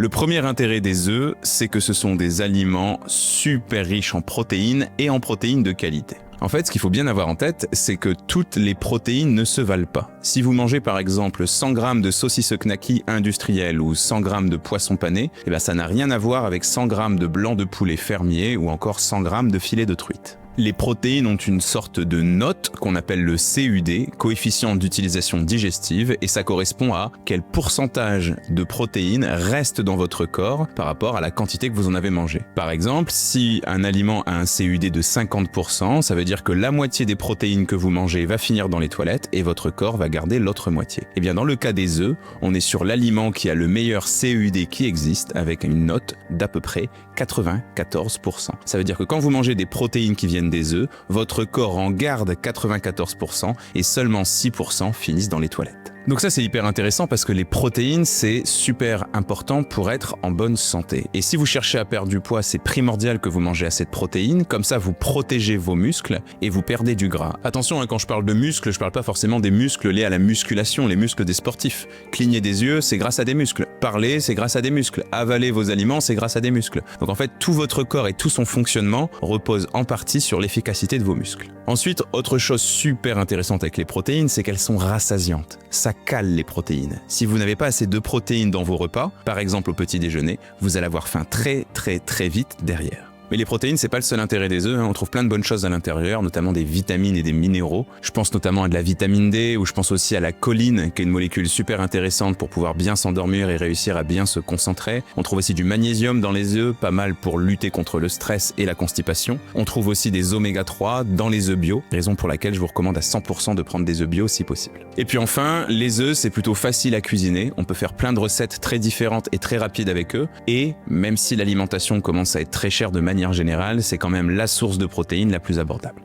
Le premier intérêt des œufs, c'est que ce sont des aliments super riches en protéines et en protéines de qualité. En fait, ce qu'il faut bien avoir en tête, c'est que toutes les protéines ne se valent pas. Si vous mangez par exemple 100 grammes de saucisse knacky industrielle ou 100 grammes de poisson pané, ça n'a rien à voir avec 100 grammes de blanc de poulet fermier ou encore 100 grammes de filet de truite. Les protéines ont une sorte de note qu'on appelle le CUD, coefficient d'utilisation digestive, et ça correspond à quel pourcentage de protéines reste dans votre corps par rapport à la quantité que vous en avez mangé. Par exemple, si un aliment a un CUD de 50%, ça veut dire que la moitié des protéines que vous mangez va finir dans les toilettes et votre corps va garder l'autre moitié. Et bien dans le cas des œufs, on est sur l'aliment qui a le meilleur CUD qui existe avec une note d'à peu près 94%. Ça veut dire que quand vous mangez des protéines qui viennent des œufs, votre corps en garde 94% et seulement 6% finissent dans les toilettes. Donc ça c'est hyper intéressant parce que les protéines c'est super important pour être en bonne santé. Et si vous cherchez à perdre du poids, c'est primordial que vous mangez assez de protéines, comme ça vous protégez vos muscles et vous perdez du gras. Attention, quand je parle de muscles, je parle pas forcément des muscles liés à la musculation, les muscles des sportifs. Cligner des yeux, c'est grâce à des muscles. Parler, c'est grâce à des muscles. Avaler vos aliments, c'est grâce à des muscles. Donc en fait, tout votre corps et tout son fonctionnement repose en partie sur l'efficacité de vos muscles. Ensuite, autre chose super intéressante avec les protéines, c'est qu'elles sont rassasiantes. Ça cale les protéines. Si vous n'avez pas assez de protéines dans vos repas, par exemple au petit déjeuner, vous allez avoir faim très vite derrière. Mais les protéines, c'est pas le seul intérêt des œufs, on trouve plein de bonnes choses à l'intérieur, notamment des vitamines et des minéraux. Je pense notamment à de la vitamine D, ou je pense aussi à la choline, qui est une molécule super intéressante pour pouvoir bien s'endormir et réussir à bien se concentrer. On trouve aussi du magnésium dans les œufs, pas mal pour lutter contre le stress et la constipation. On trouve aussi des oméga 3 dans les œufs bio, raison pour laquelle je vous recommande à 100% de prendre des œufs bio si possible. Et puis enfin, les œufs, c'est plutôt facile à cuisiner, on peut faire plein de recettes très différentes et très rapides avec eux, et même si l'alimentation commence à être très chère de manière générale, c'est quand même la source de protéines la plus abordable.